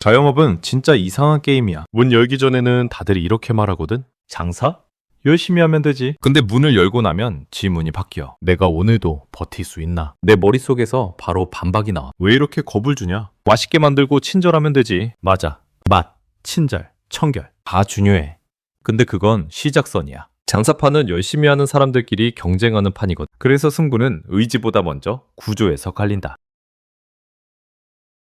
자영업은 진짜 이상한 게임이야. 문 열기 전에는 다들 이렇게 말하거든. 장사? 열심히 하면 되지. 근데 문을 열고 나면 지문이 바뀌어. 내가 오늘도 버틸 수 있나? 내 머릿속에서 바로 반박이 나와. 왜 이렇게 겁을 주냐? 맛있게 만들고 친절하면 되지. 맞아. 맛, 친절, 청결 다 중요해. 근데 그건 시작선이야. 장사판은 열심히 하는 사람들끼리 경쟁하는 판이거든. 그래서 승부는 의지보다 먼저 구조에서 갈린다.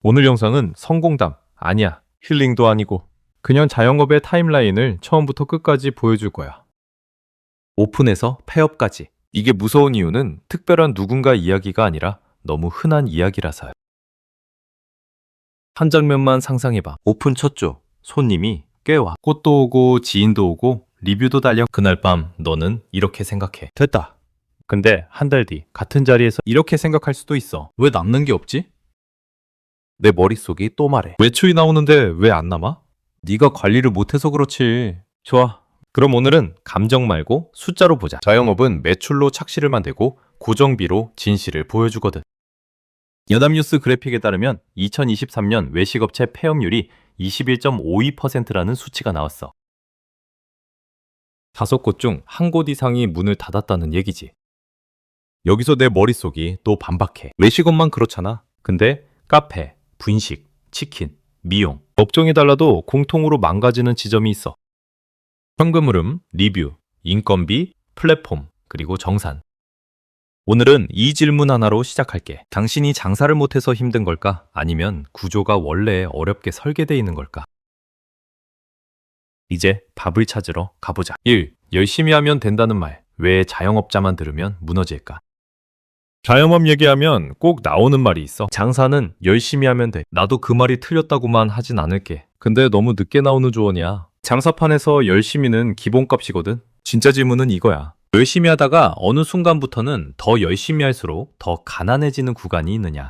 오늘 영상은 성공담 아니야. 힐링도 아니고 그냥 자영업의 타임라인을 처음부터 끝까지 보여줄 거야. 오픈에서 폐업까지. 이게 무서운 이유는 특별한 누군가 이야기가 아니라 너무 흔한 이야기라서요. 한 장면만 상상해봐. 오픈 첫 주, 손님이 꽤 와. 꽃도 오고 지인도 오고 리뷰도 달려. 그날 밤 너는 이렇게 생각해. 됐다. 근데 한 달 뒤 같은 자리에서 이렇게 생각할 수도 있어. 왜 남는 게 없지? 내 머릿속이 또 말해. 매출이 나오는데 왜 안 남아? 네가 관리를 못해서 그렇지. 좋아. 그럼 오늘은 감정 말고 숫자로 보자. 자영업은 매출로 착시를 만들고 고정비로 진실을 보여주거든. 연합뉴스 그래픽에 따르면 2023년 외식업체 폐업률이 21.52%라는 수치가 나왔어. 5곳 중 한 곳 이상이 문을 닫았다는 얘기지. 여기서 내 머릿속이 또 반박해. 외식업만 그렇잖아. 근데 카페, 분식, 치킨, 미용 업종이 달라도 공통으로 망가지는 지점이 있어. 현금 흐름, 리뷰, 인건비, 플랫폼, 그리고 정산. 오늘은 이 질문 하나로 시작할게. 당신이 장사를 못해서 힘든 걸까? 아니면 구조가 원래 어렵게 설계되어 있는 걸까? 이제 답을 찾으러 가보자. 1. 열심히 하면 된다는 말. 왜 자영업자만 들으면 무너질까? 자영업 얘기하면 꼭 나오는 말이 있어. 장사는 열심히 하면 돼. 나도 그 말이 틀렸다고만 하진 않을게. 근데 너무 늦게 나오는 조언이야. 장사판에서 열심히는 기본값이거든. 진짜 질문은 이거야. 열심히 하다가 어느 순간부터는 더 열심히 할수록 더 가난해지는 구간이 있느냐?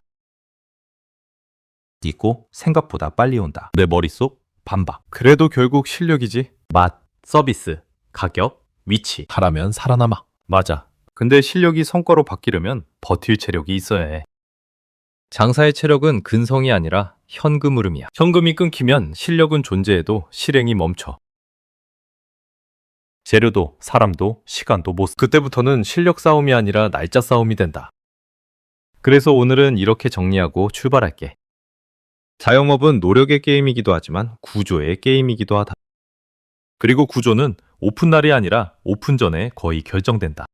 있고 생각보다 빨리 온다. 내 머릿속 반박. 그래도 결국 실력이지. 맛, 서비스, 가격, 위치. 하라면 살아남아. 맞아. 근데 실력이 성과로 바뀌려면 버틸 체력이 있어야 해. 장사의 체력은 근성이 아니라 현금 흐름이야. 현금이 끊기면 실력은 존재해도 실행이 멈춰. 재료도, 사람도, 시간도 못 써. 그때부터는 실력 싸움이 아니라 날짜 싸움이 된다. 그래서 오늘은 이렇게 정리하고 출발할게. 자영업은 노력의 게임이기도 하지만 구조의 게임이기도 하다. 그리고 구조는 오픈날이 아니라 오픈 전에 거의 결정된다.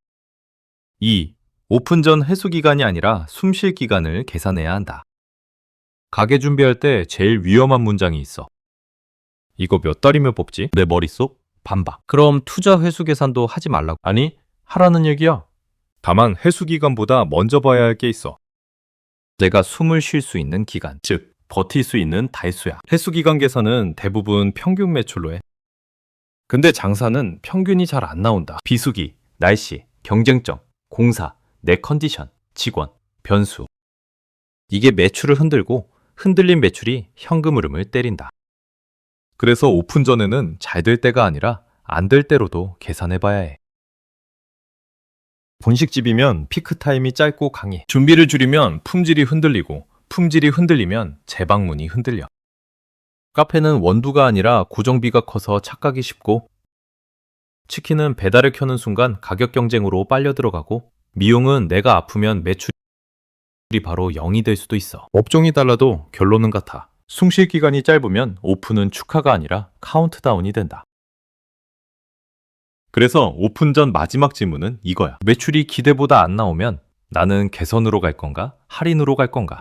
2. 오픈 전 회수 기간이 아니라 숨 쉴 기간을 계산해야 한다. 가게 준비할 때 제일 위험한 문장이 있어. 이거 몇 달이면 뽑지? 내 머릿속 반박. 그럼 투자 회수 계산도 하지 말라고. 아니, 하라는 얘기야. 다만 회수 기간보다 먼저 봐야 할 게 있어. 내가 숨을 쉴 수 있는 기간, 즉 버틸 수 있는 달수야. 회수 기간 계산은 대부분 평균 매출로 해. 근데 장사는 평균이 잘 안 나온다. 비수기, 날씨, 경쟁점, 공사, 내 컨디션, 직원, 변수. 이게 매출을 흔들고 흔들린 매출이 현금 흐름을 때린다. 그래서 오픈 전에는 잘 될 때가 아니라 안 될 때로도 계산해봐야 해. 분식집이면 피크 타임이 짧고 강해. 준비를 줄이면 품질이 흔들리고 품질이 흔들리면 재방문이 흔들려. 카페는 원두가 아니라 고정비가 커서 착각이 쉽고 치킨은 배달을 켜는 순간 가격 경쟁으로 빨려 들어가고 미용은 내가 아프면 매출이 바로 0이 될 수도 있어. 업종이 달라도 결론은 같아. 숨쉴 기간이 짧으면 오픈은 축하가 아니라 카운트다운이 된다. 그래서 오픈 전 마지막 질문은 이거야. 매출이 기대보다 안 나오면 나는 개선으로 갈 건가? 할인으로 갈 건가?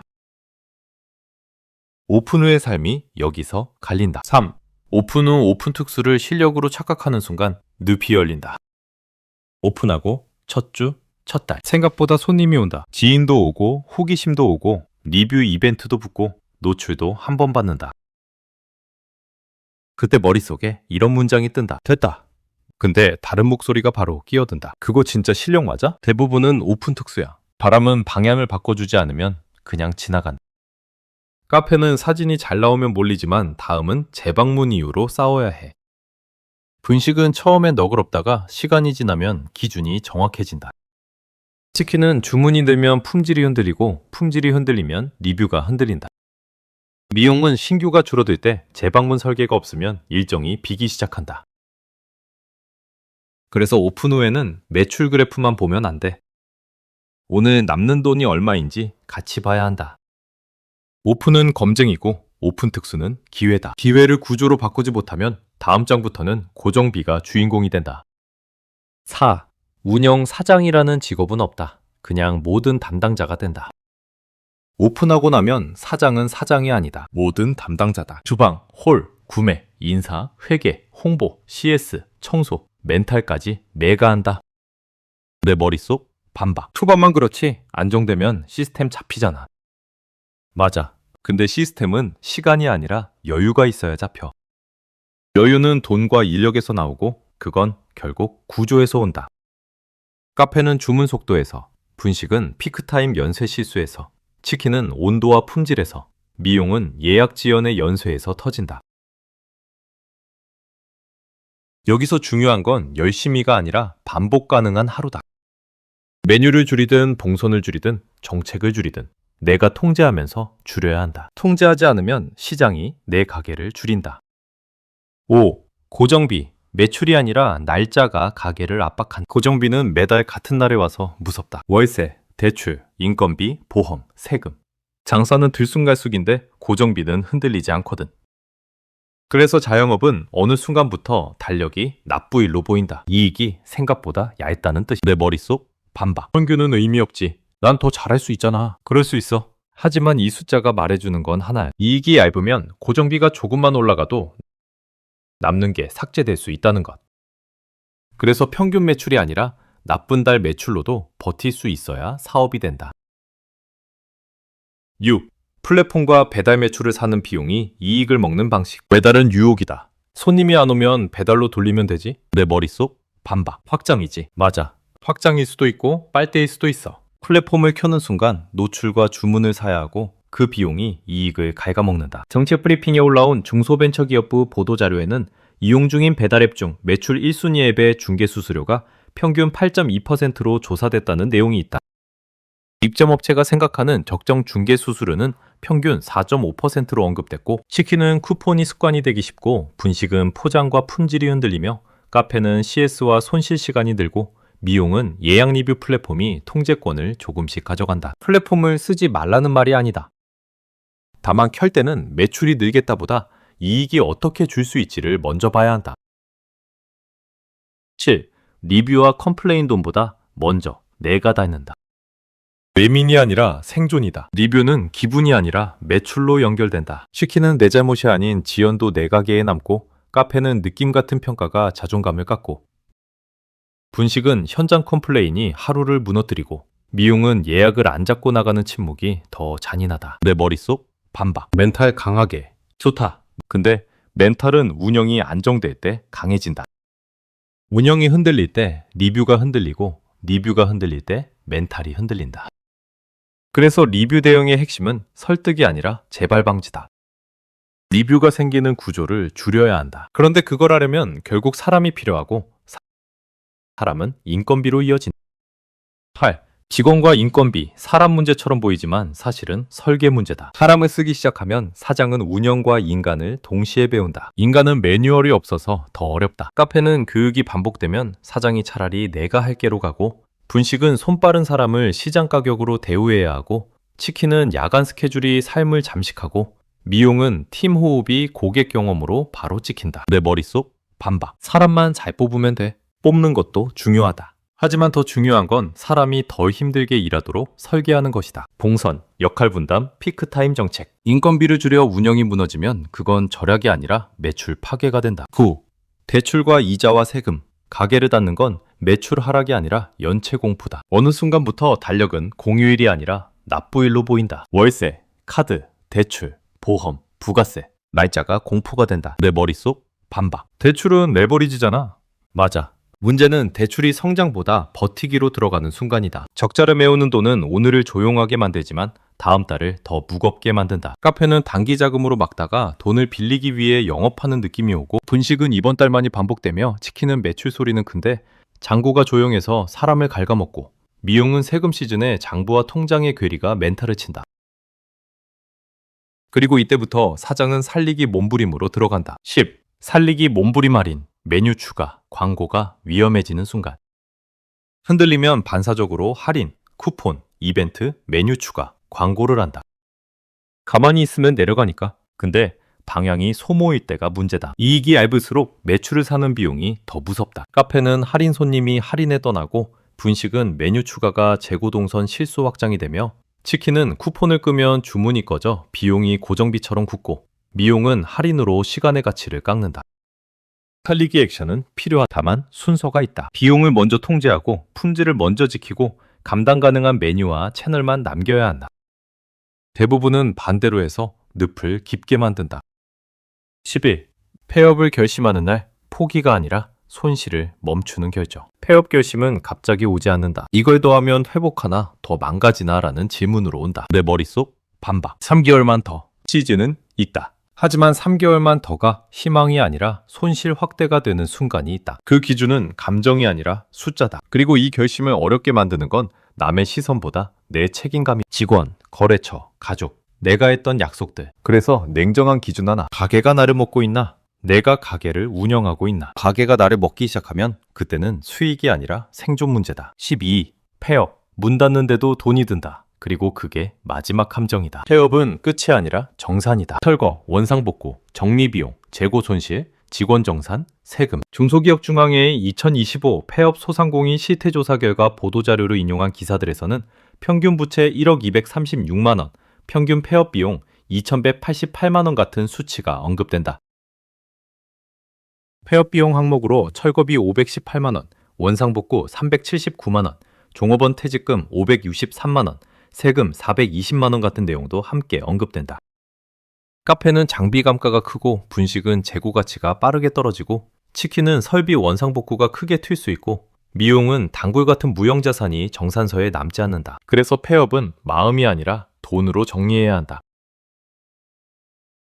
오픈 후의 삶이 여기서 갈린다. 3. 오픈 후 오픈 특수를 실력으로 착각하는 순간 늪이 열린다. 오픈하고 첫 주, 첫 달. 생각보다 손님이 온다. 지인도 오고 호기심도 오고 리뷰 이벤트도 붙고 노출도 한 번 받는다. 그때 머릿속에 이런 문장이 뜬다. 됐다. 근데 다른 목소리가 바로 끼어든다. 그거 진짜 실력 맞아? 대부분은 오픈 특수야. 바람은 방향을 바꿔주지 않으면 그냥 지나간다. 카페는 사진이 잘 나오면 몰리지만 다음은 재방문 이유로 싸워야 해. 분식은 처음엔 너그럽다가 시간이 지나면 기준이 정확해진다. 치킨은 주문이 늘면 품질이 흔들리고 품질이 흔들리면 리뷰가 흔들린다. 미용은 신규가 줄어들 때 재방문 설계가 없으면 일정이 비기 시작한다. 그래서 오픈 후에는 매출 그래프만 보면 안 돼. 오늘 남는 돈이 얼마인지 같이 봐야 한다. 오픈은 검증이고 오픈 특수는 기회다. 기회를 구조로 바꾸지 못하면 다음 장부터는 고정비가 주인공이 된다. 4. 운영 사장이라는 직업은 없다. 그냥 모든 담당자가 된다. 오픈하고 나면 사장은 사장이 아니다. 모든 담당자다. 주방, 홀, 구매, 인사, 회계, 홍보, CS, 청소, 멘탈까지 내가 한다. 내 머릿속 반박. 초반만 그렇지 안정되면 시스템 잡히잖아. 맞아. 근데 시스템은 시간이 아니라 여유가 있어야 잡혀. 여유는 돈과 인력에서 나오고 그건 결국 구조에서 온다. 카페는 주문 속도에서, 분식은 피크타임 연쇄 실수에서, 치킨은 온도와 품질에서, 미용은 예약 지연의 연쇄에서 터진다. 여기서 중요한 건 열심히가 아니라 반복 가능한 하루다. 메뉴를 줄이든 봉선을 줄이든 정책을 줄이든 내가 통제하면서 줄여야 한다. 통제하지 않으면 시장이 내 가게를 줄인다. 5. 고정비. 매출이 아니라 날짜가 가게를 압박한다. 고정비는 매달 같은 날에 와서 무섭다. 월세, 대출, 인건비, 보험, 세금. 장사는 들쑥날쑥인데 고정비는 흔들리지 않거든. 그래서 자영업은 어느 순간부터 달력이 납부일로 보인다. 이익이 생각보다 얇다는 뜻이. 내 머릿속 반박. 평균은 의미 없지. 난 더 잘할 수 있잖아. 그럴 수 있어. 하지만 이 숫자가 말해주는 건 하나야. 이익이 얇으면 고정비가 조금만 올라가도 남는 게 삭제될 수 있다는 것. 그래서 평균 매출이 아니라 나쁜 달 매출로도 버틸 수 있어야 사업이 된다. 6. 플랫폼과 배달 매출을 사는 비용이 이익을 먹는 방식. 배달은 유혹이다. 손님이 안 오면 배달로 돌리면 되지. 내 머릿속 반박. 확장이지. 맞아. 확장일 수도 있고 빨대일 수도 있어. 플랫폼을 켜는 순간 노출과 주문을 사야 하고 그 비용이 이익을 갉아먹는다. 정책 브리핑에 올라온 중소벤처기업부 보도자료에는 이용 중인 배달앱 중 매출 1순위 앱의 중개수수료가 평균 8.2%로 조사됐다는 내용이 있다. 입점업체가 생각하는 적정 중개수수료는 평균 4.5%로 언급됐고, 치킨은 쿠폰이 습관이 되기 쉽고 분식은 포장과 품질이 흔들리며 카페는 CS와 손실 시간이 들고 미용은 예약 리뷰 플랫폼이 통제권을 조금씩 가져간다. 플랫폼을 쓰지 말라는 말이 아니다. 다만 켤 때는 매출이 늘겠다보다 이익이 어떻게 줄 수 있지를 먼저 봐야 한다. 7. 리뷰와 컴플레인 돈보다 먼저 내가 닳는다. 외민이 아니라 생존이다. 리뷰는 기분이 아니라 매출로 연결된다. 치킨은 내 잘못이 아닌 지연도 내 가게에 남고, 카페는 느낌 같은 평가가 자존감을 깎고, 분식은 현장 컴플레인이 하루를 무너뜨리고, 미용은 예약을 안 잡고 나가는 침묵이 더 잔인하다. 내 머릿속 반박. 멘탈 강하게. 좋다. 근데 멘탈은 운영이 안정될 때 강해진다. 운영이 흔들릴 때 리뷰가 흔들리고, 리뷰가 흔들릴 때 멘탈이 흔들린다. 그래서 리뷰 대응의 핵심은 설득이 아니라 재발 방지다. 리뷰가 생기는 구조를 줄여야 한다. 그런데 그걸 하려면 결국 사람이 필요하고, 사람은 인건비로 이어진다. 8. 직원과 인건비, 사람 문제처럼 보이지만 사실은 설계 문제다. 사람을 쓰기 시작하면 사장은 운영과 인간을 동시에 배운다. 인간은 매뉴얼이 없어서 더 어렵다. 카페는 교육이 반복되면 사장이 차라리 내가 할게로 가고, 분식은 손빠른 사람을 시장 가격으로 대우해야 하고, 치킨은 야간 스케줄이 삶을 잠식하고, 미용은 팀 호흡이 고객 경험으로 바로 찍힌다. 내 머릿속 반박. 사람만 잘 뽑으면 돼. 뽑는 것도 중요하다. 하지만 더 중요한 건 사람이 덜 힘들게 일하도록 설계하는 것이다. 봉선, 역할 분담, 피크타임 정책. 인건비를 줄여 운영이 무너지면 그건 절약이 아니라 매출 파괴가 된다. 9. 대출과 이자와 세금. 가게를 닫는 건 매출 하락이 아니라 연체 공포다. 어느 순간부터 달력은 공휴일이 아니라 납부일로 보인다. 월세, 카드, 대출, 보험, 부가세. 날짜가 공포가 된다. 내 머릿속 반박. 대출은 레버리지잖아. 맞아. 문제는 대출이 성장보다 버티기로 들어가는 순간이다. 적자를 메우는 돈은 오늘을 조용하게 만들지만 다음 달을 더 무겁게 만든다. 카페는 단기 자금으로 막다가 돈을 빌리기 위해 영업하는 느낌이 오고, 분식은 이번 달만이 반복되며 치킨은 매출 소리는 큰데 장고가 조용해서 사람을 갉아먹고, 미용은 세금 시즌에 장부와 통장의 괴리가 멘탈을 친다. 그리고 이때부터 사장은 살리기 몸부림으로 들어간다. 10. 살리기 몸부림 할인, 메뉴 추가, 광고가 위험해지는 순간. 흔들리면 반사적으로 할인, 쿠폰, 이벤트, 메뉴 추가, 광고를 한다. 가만히 있으면 내려가니까. 근데 방향이 소모일 때가 문제다. 이익이 얇을수록 매출을 사는 비용이 더 무섭다. 카페는 할인 손님이 할인에 떠나고 분식은 메뉴 추가가 재고 동선 실소 확장이 되며 치킨은 쿠폰을 끄면 주문이 꺼져 비용이 고정비처럼 굳고 미용은 할인으로 시간의 가치를 깎는다. 살리기 액션은 필요하다만 순서가 있다. 비용을 먼저 통제하고 품질을 먼저 지키고 감당 가능한 메뉴와 채널만 남겨야 한다. 대부분은 반대로 해서 늪을 깊게 만든다. 11. 폐업을 결심하는 날 포기가 아니라 손실을 멈추는 결정. 폐업 결심은 갑자기 오지 않는다. 이걸 더하면 회복하나 더 망가지나 라는 질문으로 온다. 내 머릿속 반박. 3개월만 더. 시즌은 있다. 하지만 3개월만 더가 희망이 아니라 손실 확대가 되는 순간이 있다. 그 기준은 감정이 아니라 숫자다. 그리고 이 결심을 어렵게 만드는 건 남의 시선보다 내 책임감이 직원, 거래처, 가족, 내가 했던 약속들. 그래서 냉정한 기준 하나. 가게가 나를 먹고 있나? 내가 가게를 운영하고 있나? 가게가 나를 먹기 시작하면 그때는 수익이 아니라 생존 문제다. 12. 폐업. 문 닫는데도 돈이 든다. 그리고 그게 마지막 함정이다. 폐업은 끝이 아니라 정산이다. 철거, 원상복구, 정리비용, 재고 손실, 직원 정산, 세금. 중소기업중앙회의 2025 폐업 소상공인 실태조사 결과 보도자료로 인용한 기사들에서는 평균 부채 1억 236만 원, 평균 폐업 비용 2,188만 원 같은 수치가 언급된다. 폐업 비용 항목으로 철거비 518만 원, 원상복구 379만 원, 종업원 퇴직금 563만 원, 세금 420만 원 같은 내용도 함께 언급된다. 카페는 장비 감가가 크고 분식은 재고 가치가 빠르게 떨어지고 치킨은 설비 원상복구가 크게 튈 수 있고 미용은 단골 같은 무형자산이 정산서에 남지 않는다. 그래서 폐업은 마음이 아니라 돈으로 정리해야 한다.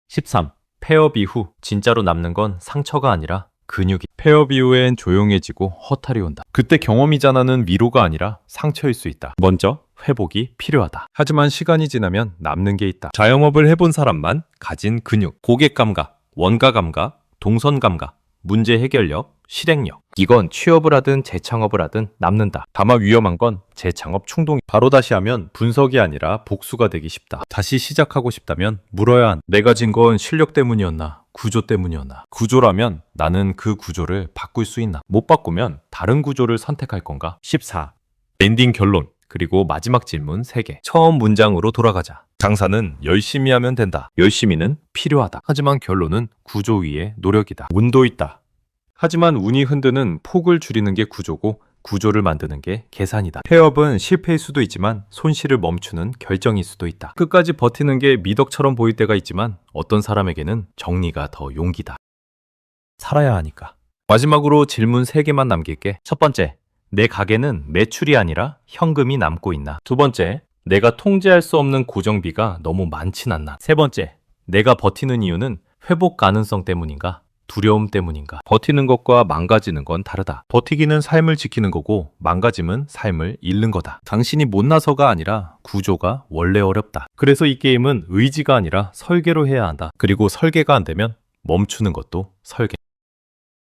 13. 폐업 이후 진짜로 남는 건 상처가 아니라 근육이. 폐업 이후엔 조용해지고 허탈이 온다. 그때 경험이잖아는 위로가 아니라 상처일 수 있다. 먼저 회복이 필요하다. 하지만 시간이 지나면 남는 게 있다. 자영업을 해본 사람만 가진 근육, 고객 감각, 원가 감각, 동선 감각, 문제 해결력, 실행력. 이건 취업을 하든 재창업을 하든 남는다. 다만 위험한 건 재창업 충동이. 바로 다시 하면 분석이 아니라 복수가 되기 쉽다. 다시 시작하고 싶다면 물어야 한다. 내가 진 건 실력 때문이었나? 구조 때문이었나? 구조라면 나는 그 구조를 바꿀 수 있나? 못 바꾸면 다른 구조를 선택할 건가? 14. 엔딩 결론. 그리고 마지막 질문 3개. 처음 문장으로 돌아가자. 장사는 열심히 하면 된다. 열심히는 필요하다. 하지만 결론은 구조 위에 노력이다. 운도 있다. 하지만 운이 흔드는 폭을 줄이는 게 구조고 구조를 만드는 게 계산이다. 폐업은 실패일 수도 있지만 손실을 멈추는 결정일 수도 있다. 끝까지 버티는 게 미덕처럼 보일 때가 있지만 어떤 사람에게는 정리가 더 용기다. 살아야 하니까. 마지막으로 질문 3개만 남길게. 첫 번째, 내 가게는 매출이 아니라 현금이 남고 있나? 두 번째, 내가 통제할 수 없는 고정비가 너무 많진 않나? 세 번째, 내가 버티는 이유는 회복 가능성 때문인가? 두려움 때문인가? 버티는 것과 망가지는 건 다르다. 버티기는 삶을 지키는 거고 망가짐은 삶을 잃는 거다. 당신이 못나서가 아니라 구조가 원래 어렵다. 그래서 이 게임은 의지가 아니라 설계로 해야 한다. 그리고 설계가 안 되면 멈추는 것도 설계.